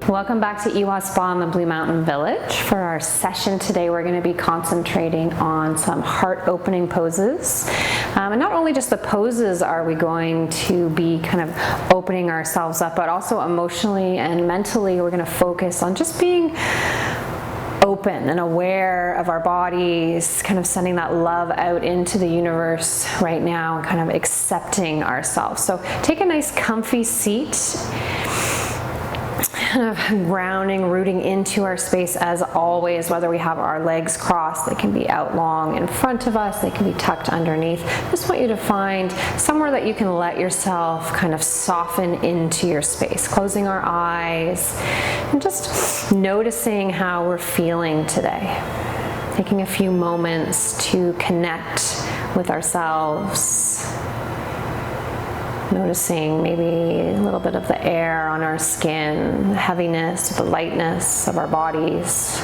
Welcome back to Iwa Spa in the Blue Mountain Village. For our session today, we're going to be concentrating on some heart-opening poses. And not only just the poses are we going to be kind of opening ourselves up, but also emotionally and mentally we're going to focus on just being open and aware of our bodies, kind of sending that love out into the universe right now and kind of accepting ourselves. So take a nice comfy seat. Kind of grounding, rooting into our space as always, whether we have our legs crossed, they can be out long in front of us, they can be tucked underneath. Just want you to find somewhere that you can let yourself kind of soften into your space, closing our eyes and just noticing how we're feeling today. Taking a few moments to connect with ourselves. Noticing maybe a little bit of the air on our skin, the heaviness, the lightness of our bodies.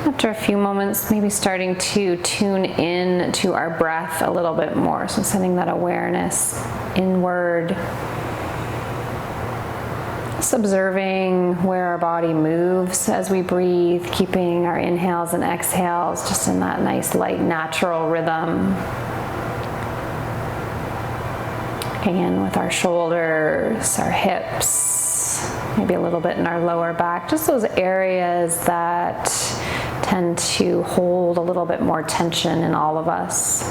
After a few moments, maybe starting to tune in to our breath a little bit more. So sending that awareness inward. Just observing where our body moves as we breathe, keeping our inhales and exhales just in that nice, light, natural rhythm. Checking in with our shoulders, our hips, maybe a little bit in our lower back, just those areas that tend to hold a little bit more tension in all of us.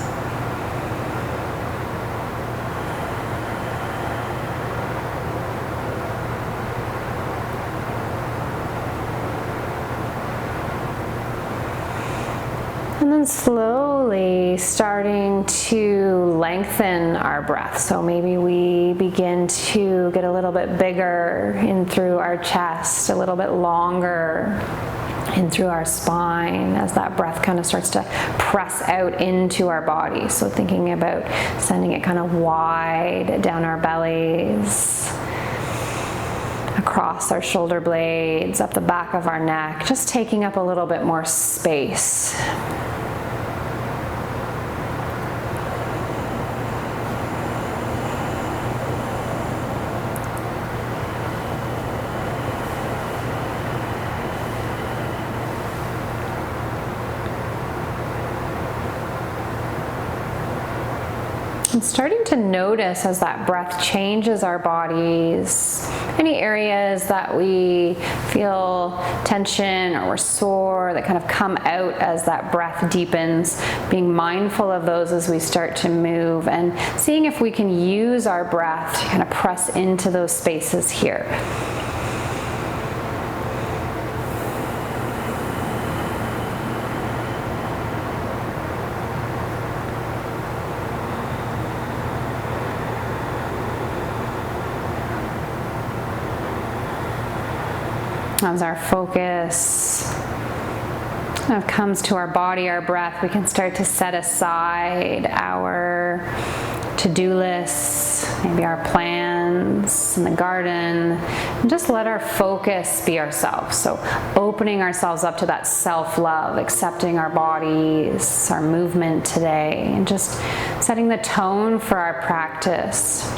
And then slowly starting to lengthen our breath. So maybe we begin to get a little bit bigger in through our chest, a little bit longer in through our spine as that breath kind of starts to press out into our body. So thinking about sending it kind of wide down our bellies, across our shoulder blades, up the back of our neck, just taking up a little bit more space. And starting to notice as that breath changes our bodies, any areas that we feel tension or we're sore that kind of come out as that breath deepens, being mindful of those as we start to move and seeing if we can use our breath to kind of press into those spaces here. As our focus kind of comes to our body, our breath, we can start to set aside our to-do lists, maybe our plans in the garden, and just let our focus be ourselves. So opening ourselves up to that self-love, accepting our bodies, our movement today, and just setting the tone for our practice.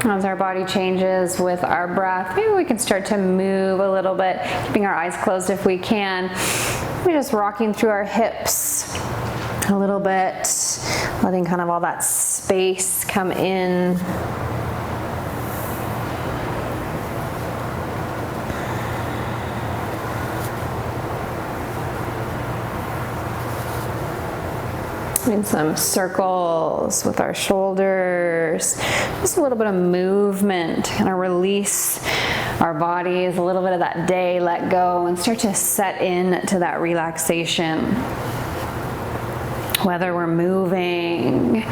As our body changes with our breath, maybe we can start to move a little bit, keeping our eyes closed if we can. We're just rocking through our hips a little bit, letting kind of all that space come in. Doing some circles with our shoulders, just a little bit of movement, kind of release our bodies, a little bit of that day, let go, and start to set in to that relaxation. Whether we're moving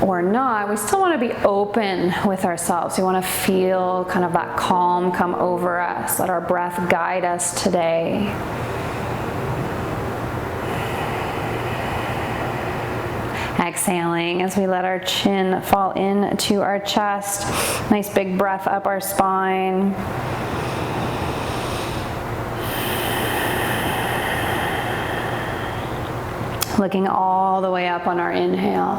or not, we still want to be open with ourselves. We want to feel kind of that calm come over us. Let our breath guide us today. Exhaling as we let our chin fall into our chest. Nice big breath up our spine. Looking all the way up on our inhale.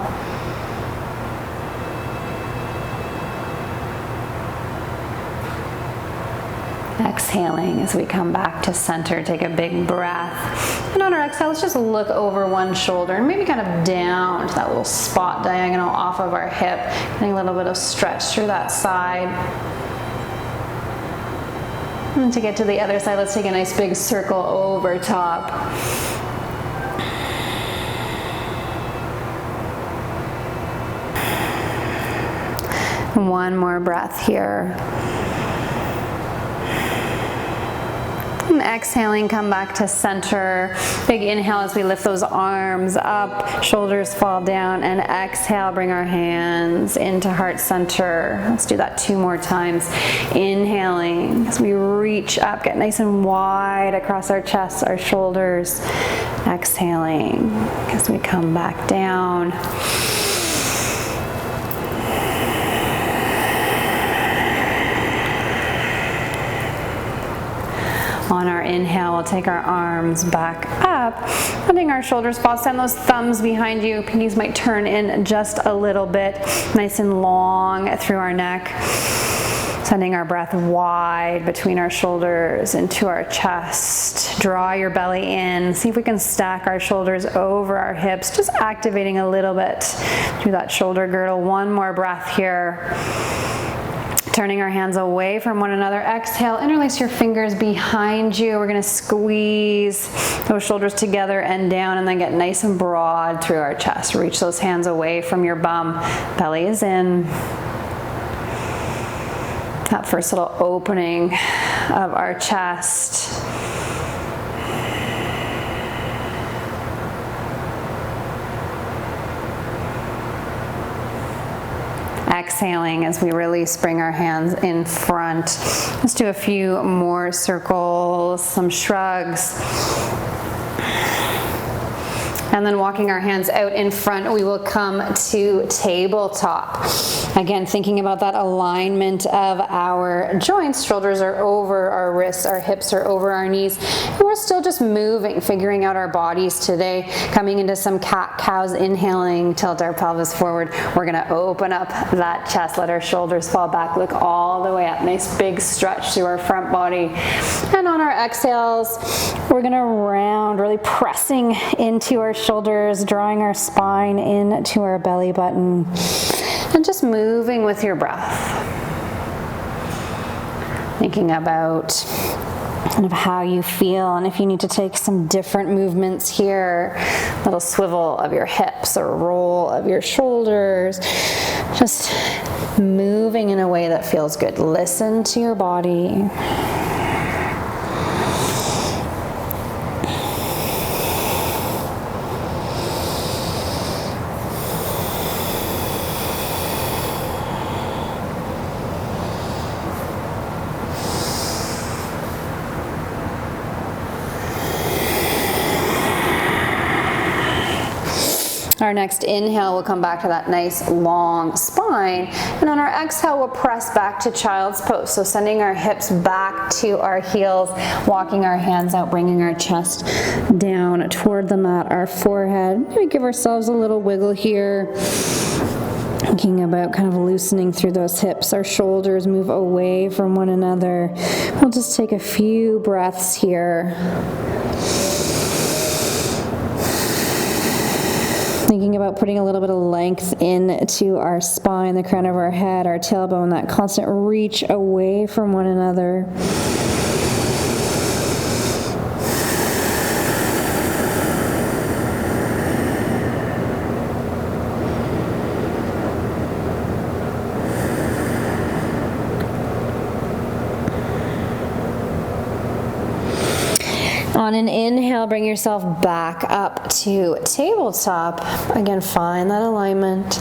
Exhaling as we come back to center, take a big breath. And on our exhale, let's just look over one shoulder and maybe kind of down to that little spot diagonal off of our hip, getting a little bit of stretch through that side. And to get to the other side, let's take a nice big circle over top. One more breath here. And exhaling, come back to center. Big inhale as we lift those arms up, shoulders fall down, and exhale, bring our hands into heart center. Let's do that 2 more times. Inhaling as we reach up, get nice and wide across our chest, our shoulders. Exhaling as we come back down. On our inhale, we'll take our arms back up, letting our shoulders fall. Send those thumbs behind you. Pinkies might turn in just a little bit, nice and long through our neck. Sending our breath wide between our shoulders into our chest. Draw your belly in. See if we can stack our shoulders over our hips, just activating a little bit through that shoulder girdle. One more breath here. Turning our hands away from one another. Exhale, interlace your fingers behind you. We're gonna squeeze those shoulders together and down, and then get nice and broad through our chest. Reach those hands away from your bum. Belly is in. That first little opening of our chest. Exhaling as we release, bring our hands in front. Let's do a few more circles, some shrugs. And then walking our hands out in front, we will come to tabletop. Again, thinking about that alignment of our joints. Shoulders are over our wrists, our hips are over our knees. And we're still just moving, figuring out our bodies today. Coming into some cat-cows, inhaling, tilt our pelvis forward. We're gonna open up that chest, let our shoulders fall back, look all the way up. Nice big stretch through our front body. And on our exhales, we're gonna round, really pressing into our shoulders, drawing our spine into our belly button, and just moving with your breath. Thinking about kind of how you feel, and if you need to take some different movements here, little swivel of your hips or roll of your shoulders, just moving in a way that feels good. Listen to your body. Our next inhale, we'll come back to that nice long spine. And on our exhale, we'll press back to child's pose. So sending our hips back to our heels, walking our hands out, bringing our chest down toward the mat, our forehead. Maybe give ourselves a little wiggle here. Thinking about kind of loosening through those hips. Our shoulders move away from one another. We'll just take a few breaths here. Thinking about putting a little bit of length into our spine, the crown of our head, our tailbone, that constant reach away from one another. On an inhale, bring yourself back up to tabletop. Again, find that alignment.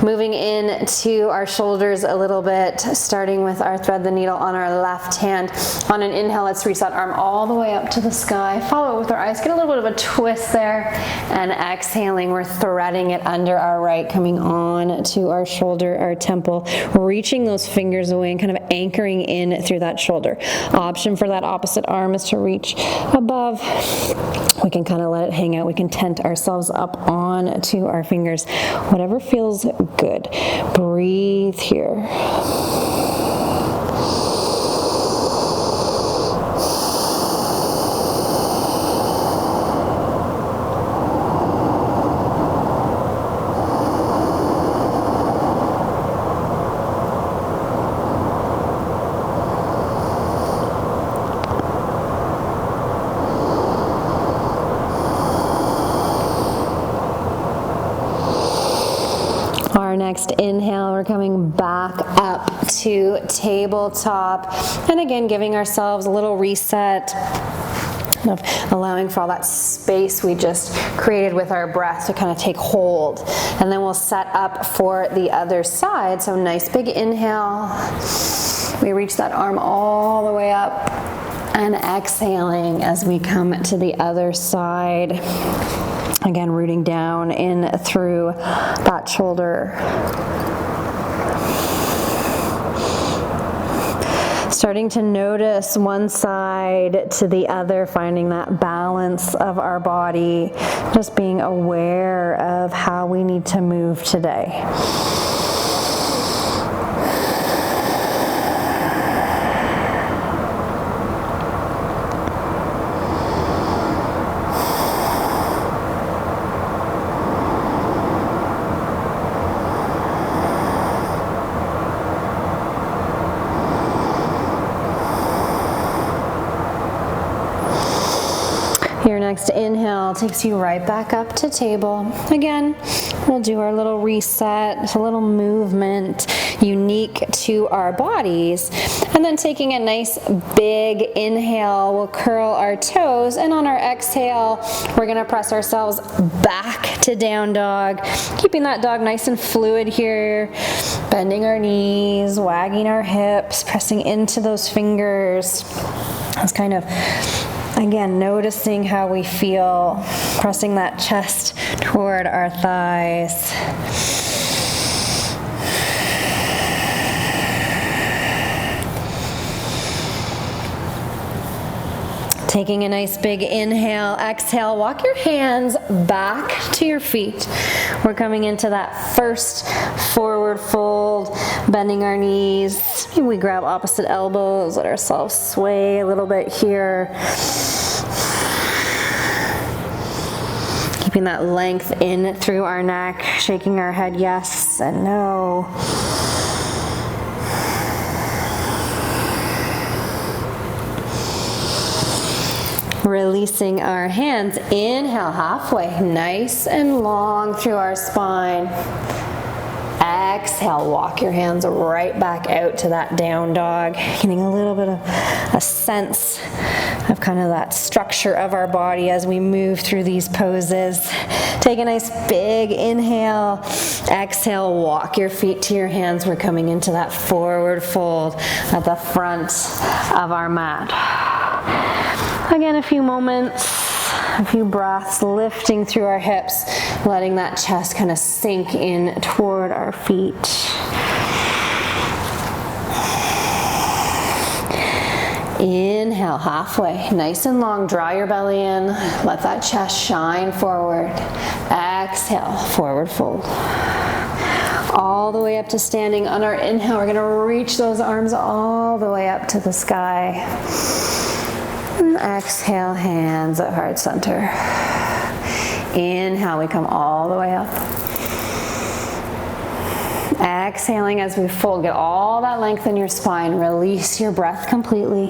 Moving in to our shoulders a little bit, starting with our thread the needle on our left hand. On an inhale, let's reach that arm all the way up to the sky. Follow it with our eyes, get a little bit of a twist there. And exhaling, we're threading it under our right, coming on to our shoulder, our temple, reaching those fingers away and kind of anchoring in through that shoulder. Option for that opposite arm is to reach above. We can kind of let it hang out. We can tent ourselves up on to our fingers. Whatever feels good. Breathe here. Our next inhale, we're coming back up to tabletop. And again, giving ourselves a little reset, allowing for all that space we just created with our breath to kind of take hold. And then we'll set up for the other side. So nice big inhale. We reach that arm all the way up. And exhaling as we come to the other side. Again, rooting down in through that shoulder. Starting to notice one side to the other, finding that balance of our body, just being aware of how we need to move today. Your next inhale takes you right back up to table. Again, we'll do our little reset, it's a little movement unique to our bodies. And then taking a nice big inhale, we'll curl our toes, and on our exhale, we're gonna press ourselves back to down dog, keeping that dog nice and fluid here, bending our knees, wagging our hips, pressing into those fingers. It's kind of, again, noticing how we feel, pressing that chest toward our thighs. Taking a nice big inhale, exhale, walk your hands back to your feet. We're coming into that first forward fold, bending our knees. We grab opposite elbows, let ourselves sway a little bit here. Keeping that length in through our neck, shaking our head yes and no. Releasing our hands, inhale halfway, nice and long through our spine. Exhale, walk your hands right back out to that down dog, getting a little bit of a sense of kind of that structure of our body as we move through these poses. Take a nice big inhale, exhale, walk your feet to your hands. We're coming into that forward fold at the front of our mat. Again, a few moments, a few breaths, lifting through our hips, letting that chest kind of sink in toward our feet. Inhale, halfway, nice and long, draw your belly in, let that chest shine forward. Exhale, forward fold. All the way up to standing. On our inhale, we're gonna reach those arms all the way up to the sky. And exhale, hands at heart center. Inhale, we come all the way up. Exhaling as we fold, get all that length in your spine. Release your breath completely.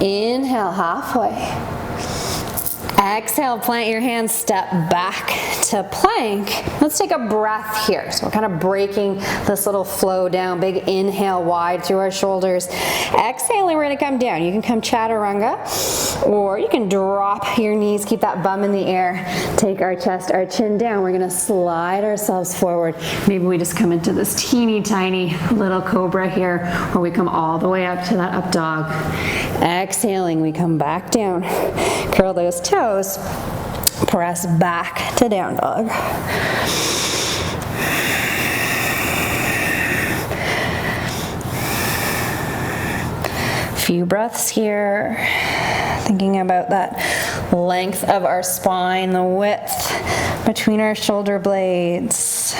Inhale, halfway. Exhale, plant your hands, step back to plank. Let's take a breath here. So we're kind of breaking this little flow down. Big inhale wide through our shoulders. Exhaling, we're gonna come down. You can come Chaturanga, or you can drop your knees, keep that bum in the air. Take our chest, our chin down. We're gonna slide ourselves forward. Maybe we just come into this teeny tiny little cobra here, or we come all the way up to that up dog. Exhaling, we come back down. Curl those toes. Press back to down dog. Few breaths here. Thinking about that length of our spine, the width between our shoulder blades.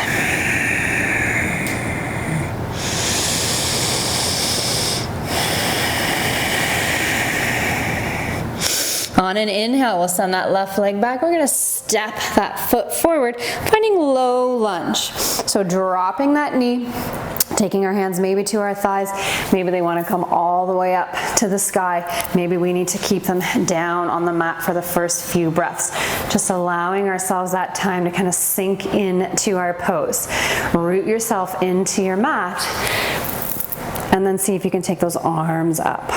On an inhale, we'll send that left leg back. We're gonna step that foot forward, finding low lunge. So dropping that knee, taking our hands maybe to our thighs. Maybe they wanna come all the way up to the sky. Maybe we need to keep them down on the mat for the first few breaths. Just allowing ourselves that time to kind of sink into our pose. Root yourself into your mat, and then see if you can take those arms up.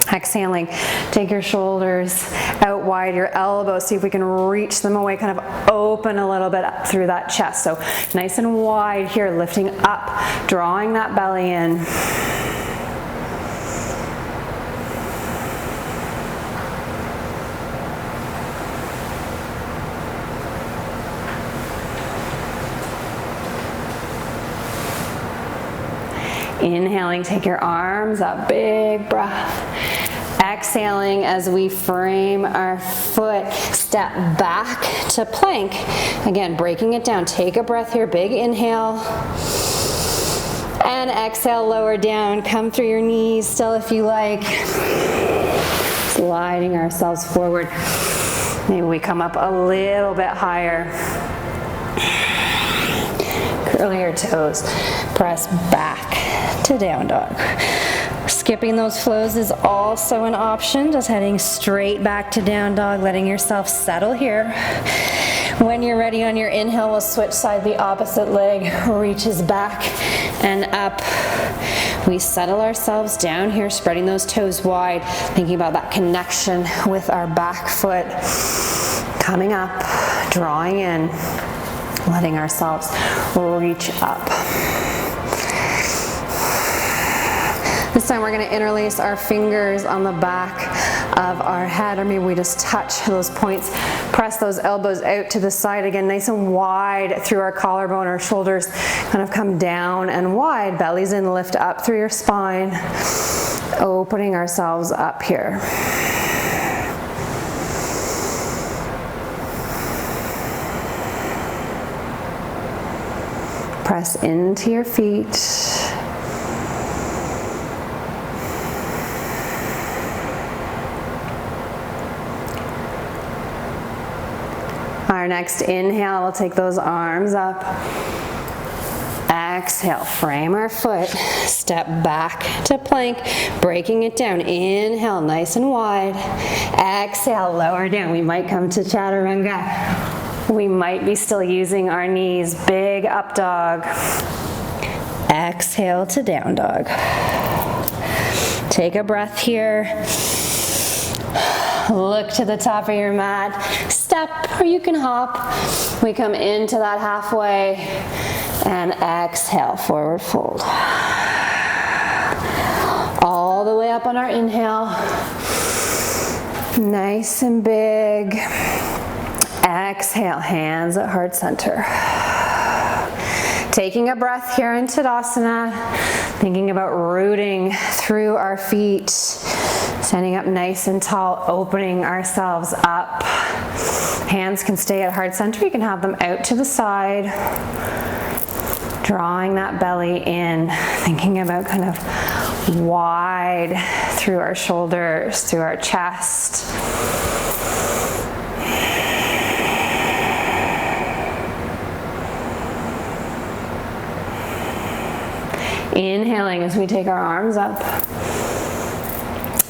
Exhaling, take your shoulders out wide, your elbows, see if we can reach them away, kind of open a little bit up through that chest. So nice and wide here, lifting up, drawing that belly in. Inhaling, take your arms up, big breath. Exhaling as we frame our foot, step back to plank. Again, breaking it down. Take a breath here, big inhale. And exhale, lower down. Come through your knees still if you like. Sliding ourselves forward. Maybe we come up a little bit higher. Curl your toes. Press back to down dog. Skipping those flows is also an option, just heading straight back to down dog, letting yourself settle here. When you're ready on your inhale, we'll switch side, the opposite leg reaches back and up. We settle ourselves down here, spreading those toes wide, thinking about that connection with our back foot. Coming up, drawing in, letting ourselves reach up. This time we're going to interlace our fingers on the back of our head, or maybe we just touch those points. Press those elbows out to the side again, nice and wide through our collarbone. Our shoulders kind of come down and wide. Belly's in, lift up through your spine. Opening ourselves up here. Press into your feet. Our next inhale, we'll take those arms up. Exhale, frame our foot, step back to plank, breaking it down. Inhale, nice and wide. Exhale, lower down. We might come to Chaturanga. We might be still using our knees. Big up dog. Exhale to down dog. Take a breath here. Look to the top of your mat. Step, or you can hop. We come into that halfway and exhale, forward fold. All the way up on our inhale. Nice and big. Exhale, hands at heart center. Taking a breath here in Tadasana, thinking about rooting through our feet, standing up nice and tall, opening ourselves up. Hands can stay at heart center, you can have them out to the side, drawing that belly in, thinking about kind of wide through our shoulders, through our chest. Inhaling as we take our arms up.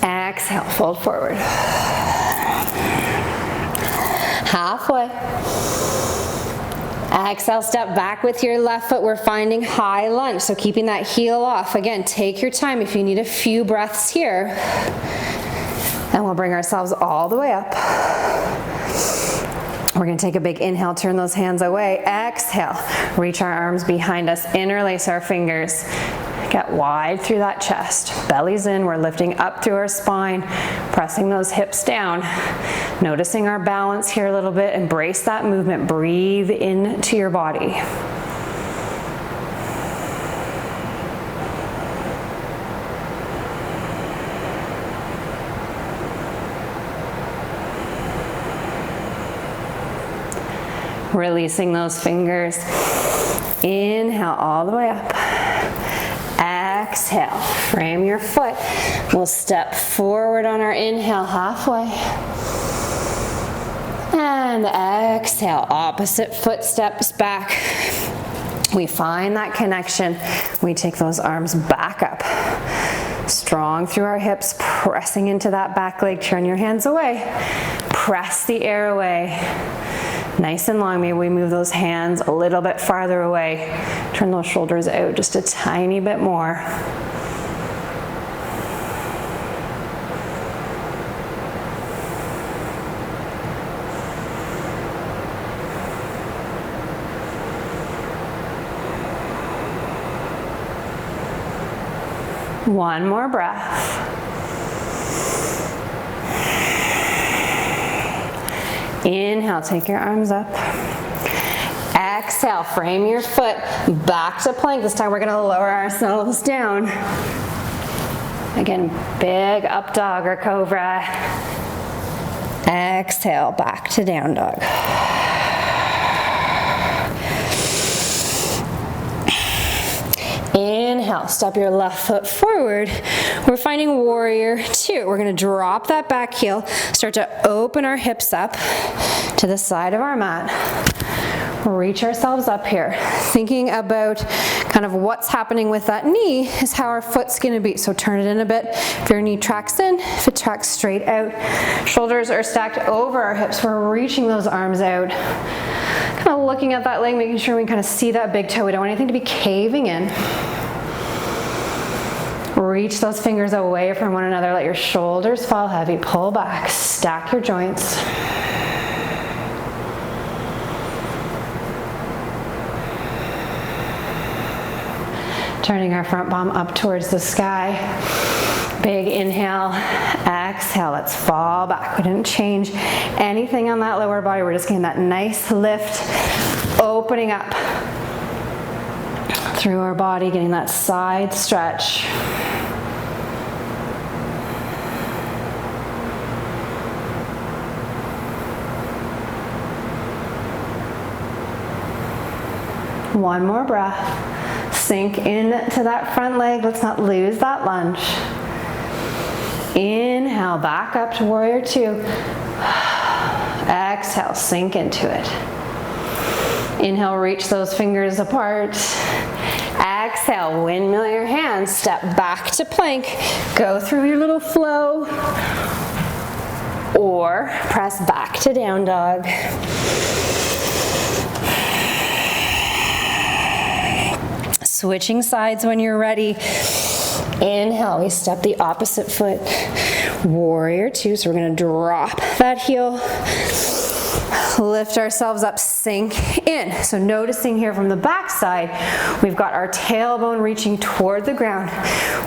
Exhale, fold forward. halfway. Exhale, step back with your left foot. We're finding high lunge, so keeping that heel off. Again, take your time if you need a few breaths here. And we'll bring ourselves all the way up. We're gonna take a big inhale, turn those hands away. Exhale, reach our arms behind us, interlace our fingers. Get wide through that chest. Belly's in, we're lifting up through our spine, pressing those hips down. Noticing our balance here a little bit. Embrace that movement. Breathe into your body. Releasing those fingers. Inhale all the way up. Exhale, frame your foot. We'll step forward on our inhale, halfway. And exhale, opposite foot steps back. We find that connection. We take those arms back up. Strong through our hips, pressing into that back leg. Turn your hands away. Press the air away. Nice and long. Maybe we move those hands a little bit farther away. Turn those shoulders out just a tiny bit more. One more breath. Inhale, take your arms up. Exhale, frame your foot back to plank. This time we're gonna lower ourselves down. Again, big up dog or cobra. Exhale, back to down dog. Inhale, step your left foot forward. We're finding warrior two. We're gonna drop that back heel, start to open our hips up to the side of our mat. Reach ourselves up here. Thinking about kind of what's happening with that knee is how our foot's gonna be. So turn it in a bit. If your knee tracks in, if it tracks straight out. Shoulders are stacked over our hips. We're reaching those arms out. Kind of looking at that leg, making sure we can kind of see that big toe. We don't want anything to be caving in. Reach those fingers away from one another. Let your shoulders fall heavy. Pull back. Stack your joints. Turning our front palm up towards the sky. Big inhale. Exhale. Let's fall back. We didn't change anything on that lower body. We're just getting that nice lift. Opening up through our body. Getting that side stretch. One more breath. Sink into that front leg. Let's not lose that lunge. Inhale, back up to warrior two. Exhale, sink into it. Inhale, reach those fingers apart. Exhale, windmill your hands. Step back to plank. Go through your little flow. Or press back to down dog. Switching sides when you're ready. Inhale, we step the opposite foot. Warrior two, so we're gonna drop that heel. Lift ourselves up, sink in. So noticing here from the back side, we've got our tailbone reaching toward the ground.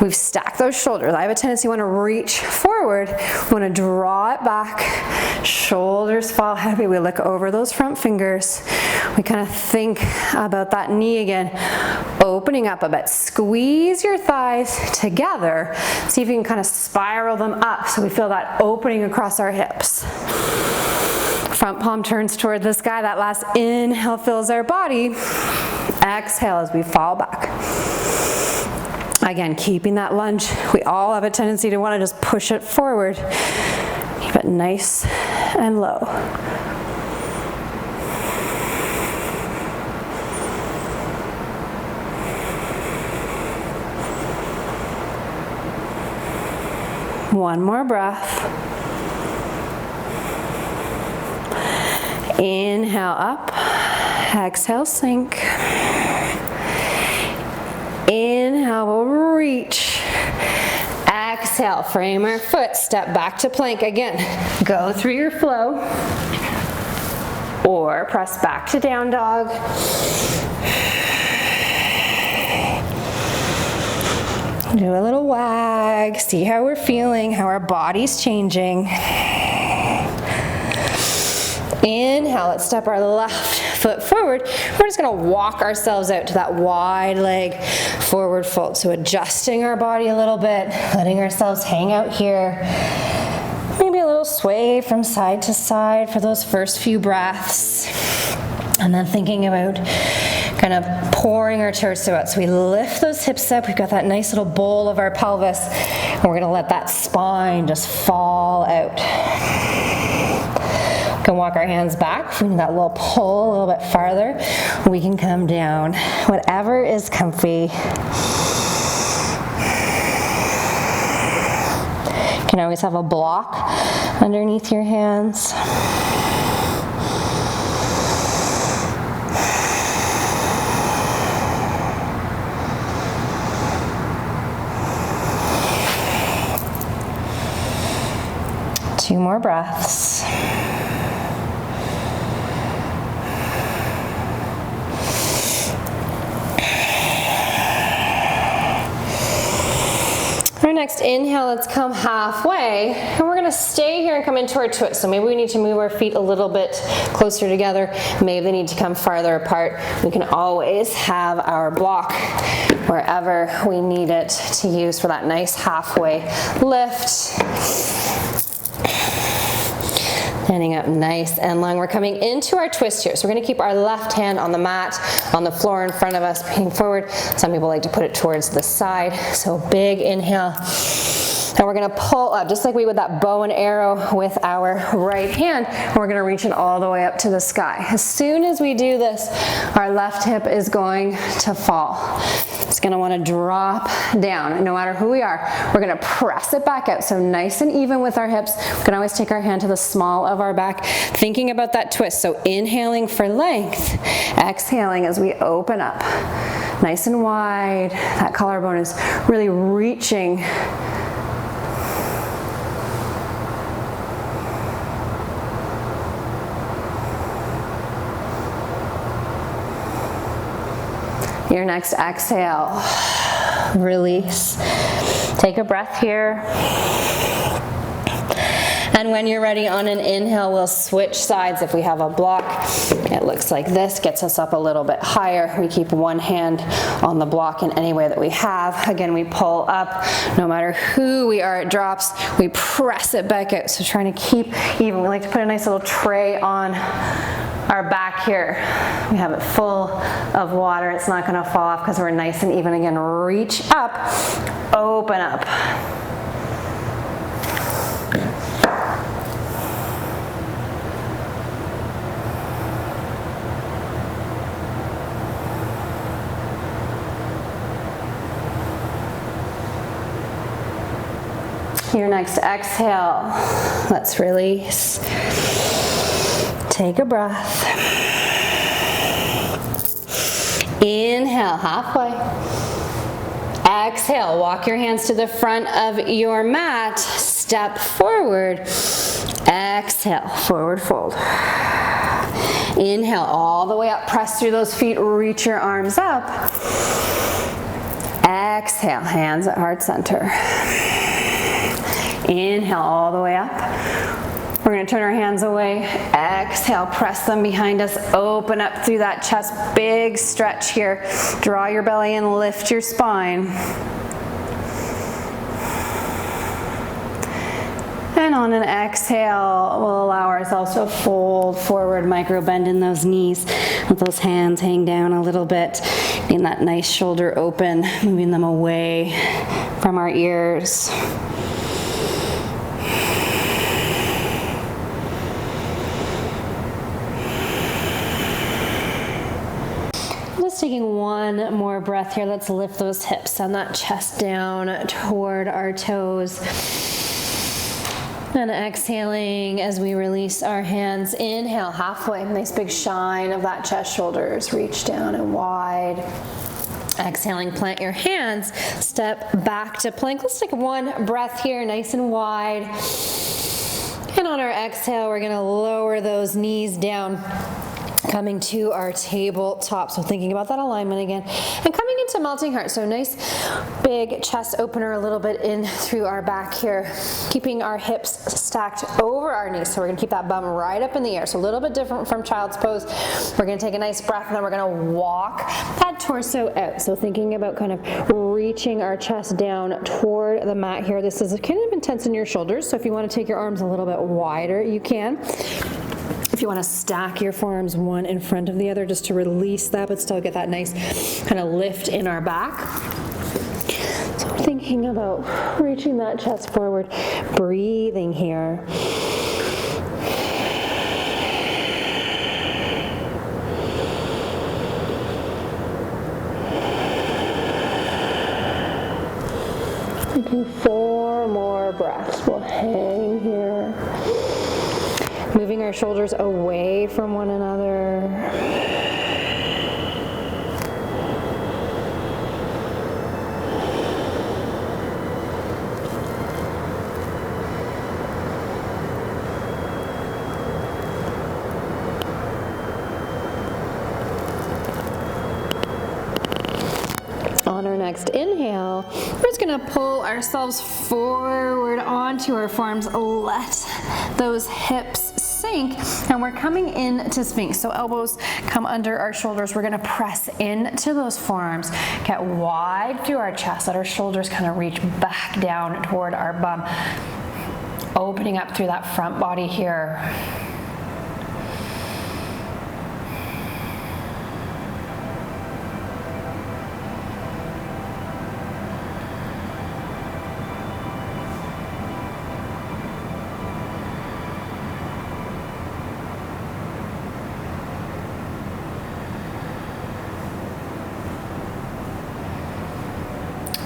We've stacked those shoulders. I have a tendency to want to reach forward. We want to draw it back. Shoulders fall heavy. We look over those front fingers. We kind of think about that knee again. Opening up a bit. Squeeze your thighs together. See if you can kind of spiral them up so we feel that opening across our hips. Front palm turns toward the sky. That last inhale fills our body. Exhale as we fall back. Again, keeping that lunge. We all have a tendency to want to just push it forward. Keep it nice and low. One more breath. Inhale up, exhale sink. Inhale, we'll reach. Exhale, frame our foot, step back to plank. Again, go through your flow. Or press back to down dog. Do a little wag, see how we're feeling, how our body's changing. Inhale, let's step our left foot forward. We're just gonna walk ourselves out to that wide leg forward fold. So adjusting our body a little bit, letting ourselves hang out here. Maybe a little sway from side to side for those first few breaths. And then thinking about kind of pouring our torso out. So we lift those hips up. We've got that nice little bowl of our pelvis. And we're gonna let that spine just fall out. We can walk our hands back. If we need that little pull a little bit farther, we can come down. Whatever is comfy. You can always have a block underneath your hands. Two more breaths. Our next inhale, let's come halfway, and we're gonna stay here and come into our twist. So maybe we need to move our feet a little bit closer together. Maybe they need to come farther apart. We can always have our block wherever we need it to use for that nice halfway lift. Standing up nice and long. We're coming into our twist here. So we're gonna keep our left hand on the mat, on the floor in front of us, peeing forward. Some people like to put it towards the side. So big inhale. And we're gonna pull up, just like we would that bow and arrow with our right hand. And we're gonna reach it all the way up to the sky. As soon as we do this, our left hip is going to fall. It's gonna wanna drop down. No matter who we are, we're gonna press it back out. So nice and even with our hips. We can always take our hand to the small of our back, thinking about that twist. So inhaling for length, exhaling as we open up. Nice and wide. That collarbone is really reaching. Your next exhale, release. Take a breath here. And when you're ready on an inhale, we'll switch sides. If we have a block, it looks like this, gets us up a little bit higher. We keep one hand on the block in any way that we have. Again, we pull up. No matter who we are, it drops. We press it back out. So trying to keep even. We like to put a nice little tray on our back here. We have it full of water. It's not gonna fall off because we're nice and even. Again, reach up, open up. Your next exhale, let's release. Take a breath. Inhale, halfway. Exhale, walk your hands to the front of your mat. Step forward. Exhale, forward fold. Inhale, all the way up. Press through those feet, reach your arms up. Exhale, hands at heart center. Inhale, all the way up. We're gonna turn our hands away. Exhale, press them behind us. Open up through that chest. Big stretch here. Draw your belly in, lift your spine. And on an exhale, we'll allow ourselves to fold forward, micro bend in those knees. Let those hands hang down a little bit. Getting that nice shoulder open, moving them away from our ears. Taking one more breath here. Let's lift those hips, send that chest down toward our toes. And exhaling as we release our hands. Inhale, halfway. Nice big shine of that chest, shoulders. Reach down and wide. Exhaling, plant your hands. Step back to plank. Let's take one breath here, nice and wide. And on our exhale, we're going to lower those knees down, coming to our tabletop. So thinking about that alignment again. And coming into melting heart. So nice big chest opener a little bit in through our back here. Keeping our hips stacked over our knees. So we're going to keep that bum right up in the air. So a little bit different from child's pose. We're going to take a nice breath and then we're going to walk that torso out. So thinking about kind of reaching our chest down toward the mat here. This is kind of intense in your shoulders. So if you want to take your arms a little bit wider, you can. If you want to stack your forearms one in front of the other just to release that, but still get that nice kind of lift in our back. So we're thinking about reaching that chest forward, breathing here. Taking 4 more breaths. We'll hang here. Moving our shoulders away from one another. On our next inhale, we're just going to pull ourselves forward onto our forearms. Let those hips sink, and we're coming into Sphinx. So elbows come under our shoulders. We're going to press into those forearms, get wide through our chest, let our shoulders kind of reach back down toward our bum, opening up through that front body here.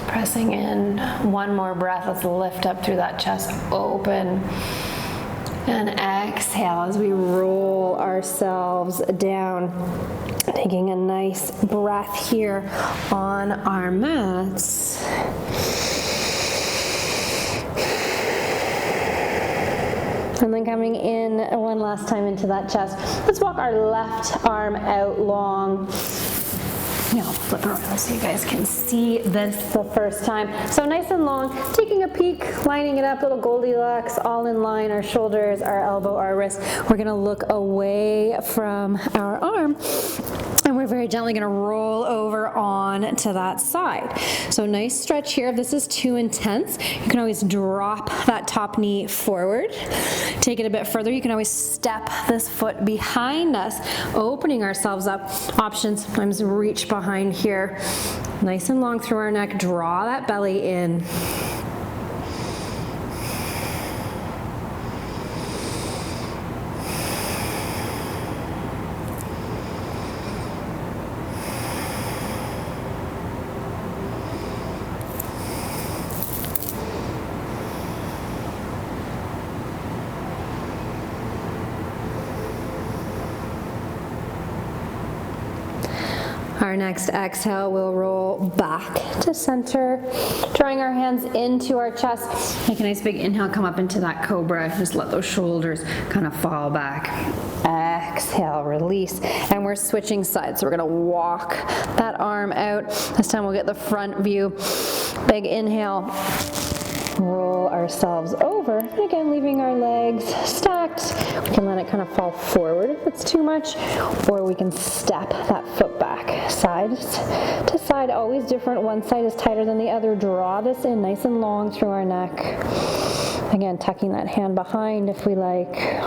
Pressing in, one more breath. Let's lift up through that chest, open. And exhale as we roll ourselves down. Taking a nice breath here on our mats. And then coming in one last time into that chest. Let's walk our left arm out long. I'll flip around so you guys can see this the first time. So nice and long, taking a peek, lining it up, little Goldilocks, all in line, our shoulders, our elbow, our wrist. We're gonna look away from our arm, and we're very gently gonna roll over on to that side. So nice stretch here. If this is too intense, you can always drop that top knee forward. Take it a bit further. You can always step this foot behind us, opening ourselves up. Options, sometimes reach behind here. Nice and long through our neck. Draw that belly in. Our next exhale, we'll roll back to center, drawing our hands into our chest. Take a nice big inhale, come up into that cobra. Just let those shoulders kind of fall back. Exhale, release, and we're switching sides. So we're gonna walk that arm out. This time we'll get the front view. Big inhale. Roll ourselves over, and again leaving our legs stacked. We can let it kind of fall forward if it's too much, or we can step that foot back side to side, always different. One side is tighter than the other. Draw this in nice and long through our neck. Again, tucking that hand behind if we like.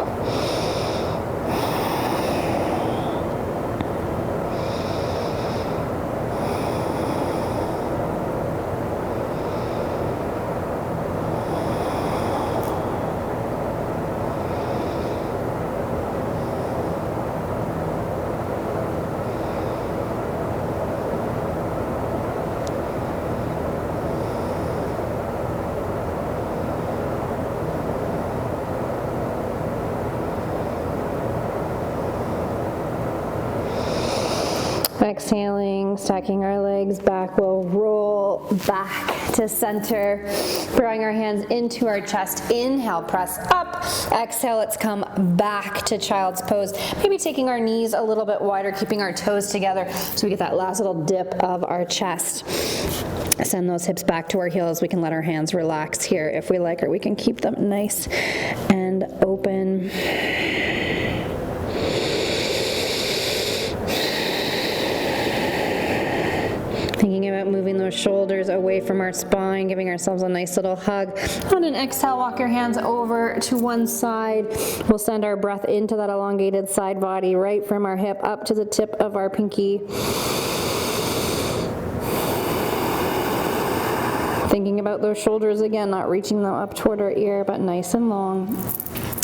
exhaling, stacking our legs back, we'll roll back to center, drawing our hands into our chest. Inhale, press up. Exhale, let's come back to child's pose. Maybe taking our knees a little bit wider, keeping our toes together so we get that last little dip of our chest. Send those hips back to our heels. We can let our hands relax here if we like, or we can keep them nice and open. Thinking about moving those shoulders away from our spine, giving ourselves a nice little hug. On an exhale, walk your hands over to one side. We'll send our breath into that elongated side body, right from our hip up to the tip of our pinky. Thinking about those shoulders again, not reaching them up toward our ear, but nice and long.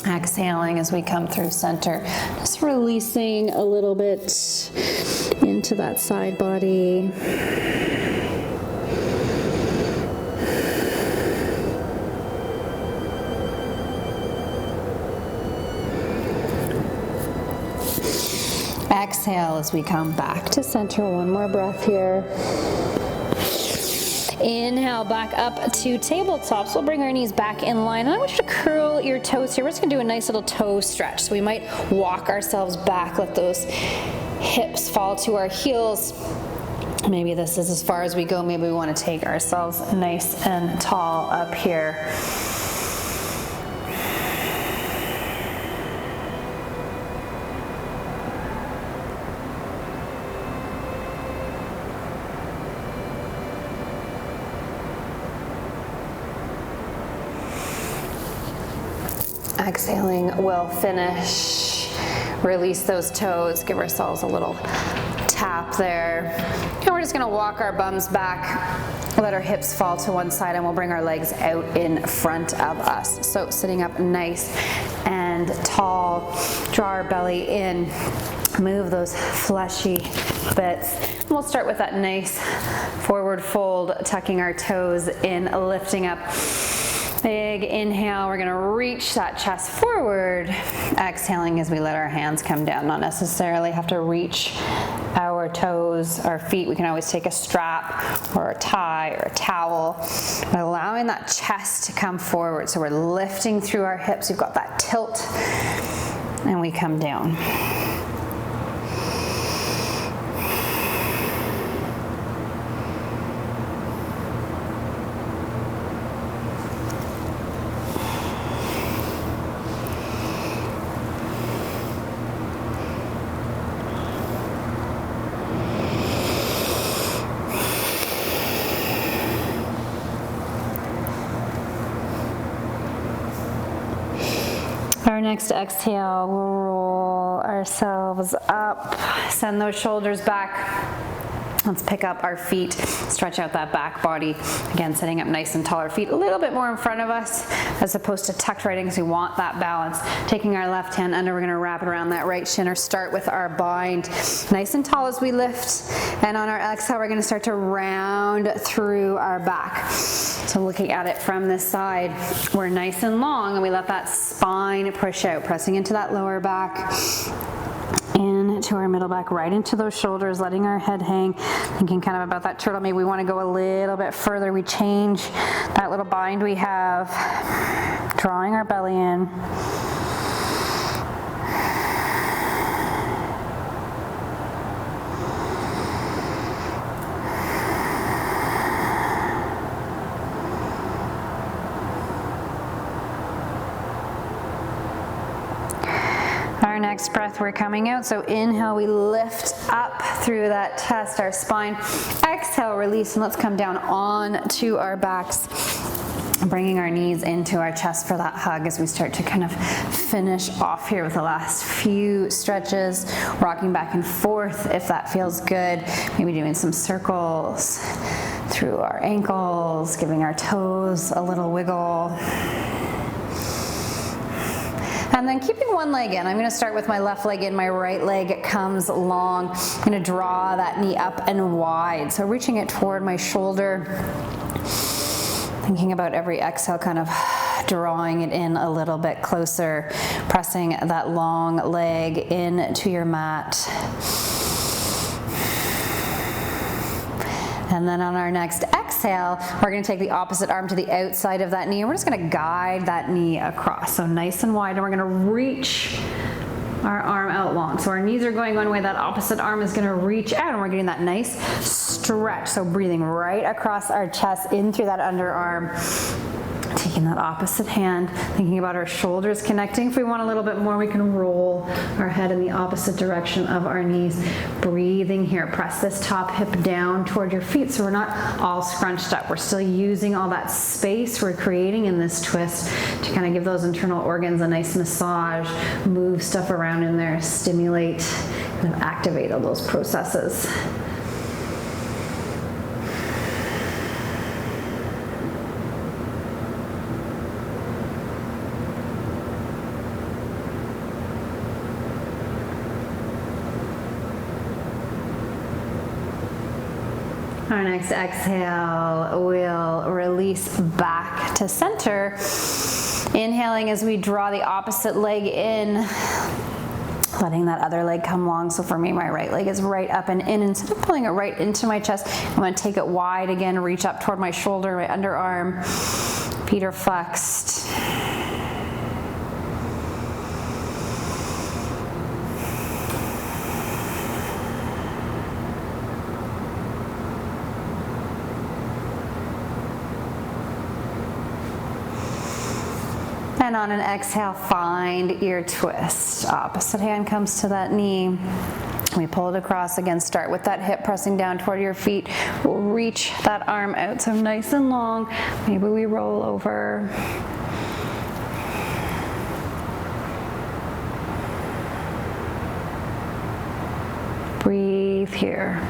Exhaling as we come through center, just releasing a little bit into that side body. Exhale as we come back to center. One more breath here. Inhale, back up to tabletop. So we'll bring our knees back in line. And I want you to curl your toes here. We're just gonna do a nice little toe stretch. So we might walk ourselves back, let those hips fall to our heels. Maybe this is as far as we go. Maybe we want to take ourselves nice and tall up here. Exhaling, we'll finish. Release those toes, give ourselves a little tap there. And we're just gonna walk our bums back, let our hips fall to one side, and we'll bring our legs out in front of us. So sitting up nice and tall, draw our belly in, move those fleshy bits. And we'll start with that nice forward fold, tucking our toes in, lifting up. Big inhale, we're gonna reach that chest forward. Exhaling as we let our hands come down. Not necessarily have to reach our toes, our feet. We can always take a strap or a tie or a towel. But allowing that chest to come forward. So we're lifting through our hips. We've got that tilt and we come down. Our next exhale, we'll roll ourselves up, send those shoulders back. Let's pick up our feet, stretch out that back body. Again, sitting up nice and tall, our feet a little bit more in front of us as opposed to tucked right in because we want that balance. Taking our left hand under, we're gonna wrap it around that right shin or start with our bind. Nice and tall as we lift. And on our exhale, we're gonna start to round through our back. So looking at it from this side, we're nice and long and we let that spine push out, pressing into that lower back. Into our middle back, right into those shoulders, letting our head hang, thinking kind of about that turtle. Maybe we want to go a little bit further. We change that little bind we have, drawing our belly in. Our next breath, we're coming out. So inhale, we lift up through that chest, our spine. Exhale, release, and let's come down on to our backs. Bringing our knees into our chest for that hug as we start to kind of finish off here with the last few stretches. Rocking back and forth if that feels good. Maybe doing some circles through our ankles, giving our toes a little wiggle. And then keeping one leg in. I'm gonna start with my left leg in, my right leg comes long. I'm gonna draw that knee up and wide. So reaching it toward my shoulder. Thinking about every exhale, kind of drawing it in a little bit closer. Pressing that long leg into your mat. And then on our next exhale, we're gonna take the opposite arm to the outside of that knee, and we're just gonna guide that knee across. So nice and wide, and we're gonna reach our arm out long. So our knees are going one way, that opposite arm is gonna reach out, and we're getting that nice stretch. So breathing right across our chest, in through that underarm. Taking that opposite hand, thinking about our shoulders connecting. If we want a little bit more, we can roll our head in the opposite direction of our knees. Breathing here, press this top hip down toward your feet so we're not all scrunched up. We're still using all that space we're creating in this twist to kind of give those internal organs a nice massage, move stuff around in there, stimulate, kind of activate all those processes. Our next exhale, we'll release back to center. Inhaling as we draw the opposite leg in, letting that other leg come long. So for me, my right leg is right up and in. Instead of pulling it right into my chest, I'm gonna take it wide again, reach up toward my shoulder, my underarm. Feet are flexed. And on an exhale, find your twist. Opposite hand comes to that knee. We pull it across again. Start with that hip pressing down toward your feet. We'll reach that arm out so nice and long. Maybe we roll over. Breathe here.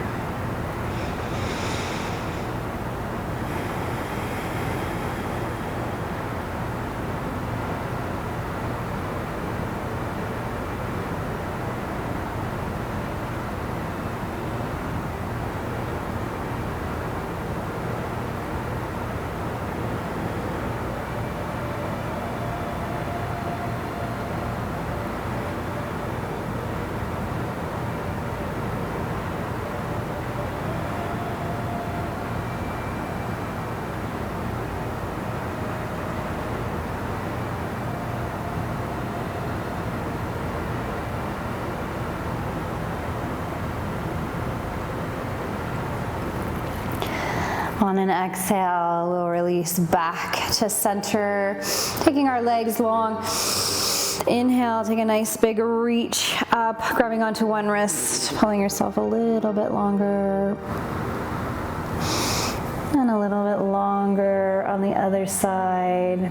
On an exhale, we'll release back to center, taking our legs long. Inhale, take a nice big reach up, grabbing onto one wrist, pulling yourself a little bit longer. And a little bit longer on the other side.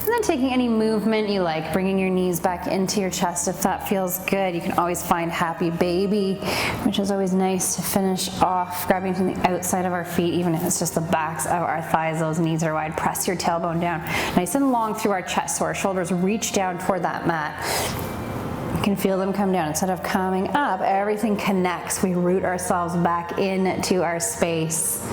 And then taking any movement you like, bringing your knees back into your chest if that feels good. You can always find happy baby, which is always nice to finish off, grabbing from the outside of our feet, even if it's just the backs of our thighs. Those knees are wide. Press your tailbone down nice and long through our chest so our shoulders reach down toward that mat. You can feel them come down. Instead of coming up, everything connects. We root ourselves back into our space.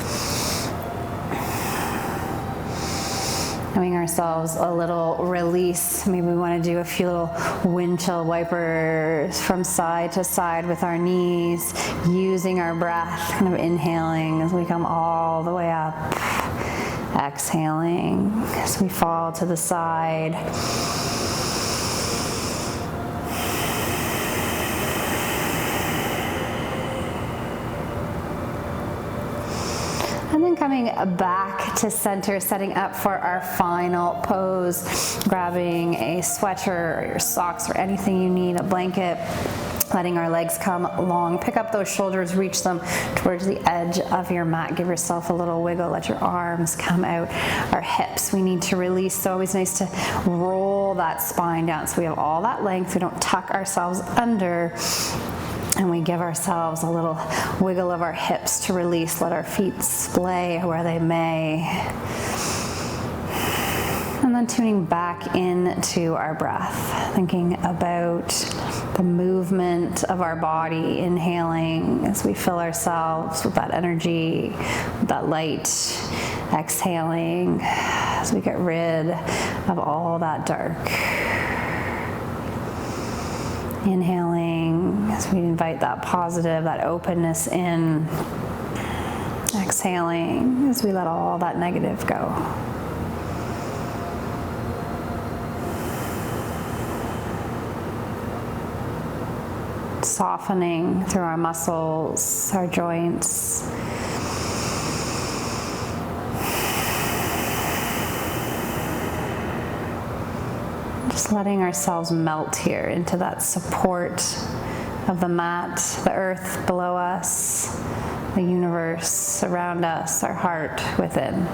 Giving ourselves a little release. Maybe we want to do a few little windshield wipers from side to side with our knees, using our breath, kind of inhaling as we come all the way up, exhaling as we fall to the side. And then coming back to center, setting up for our final pose, grabbing a sweater or your socks or anything you need, a blanket, letting our legs come long. Pick up those shoulders, reach them towards the edge of your mat. Give yourself a little wiggle, let your arms come out. Our hips we need to release, so always nice to roll that spine down so we have all that length. We don't tuck ourselves under. And we give ourselves a little wiggle of our hips to release. Let our feet splay where they may. And then tuning back into our breath, thinking about the movement of our body, inhaling as we fill ourselves with that energy, with that light, exhaling as we get rid of all that dark. Inhaling as we invite that positive, that openness in. Exhaling as we let all that negative go. Softening through our muscles, our joints. Just letting ourselves melt here into that support of the mat, the earth below us, the universe around us, our heart within.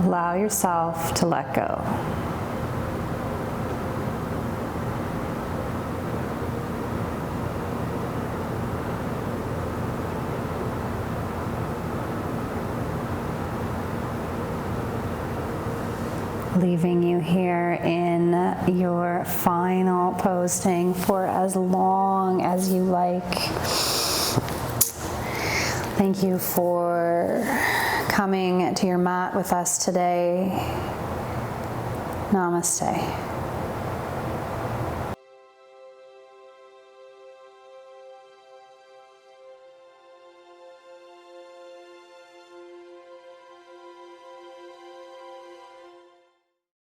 Allow yourself to let go. Leaving you here in your final posting for as long as you like. Thank you for coming to your mat with us today. Namaste.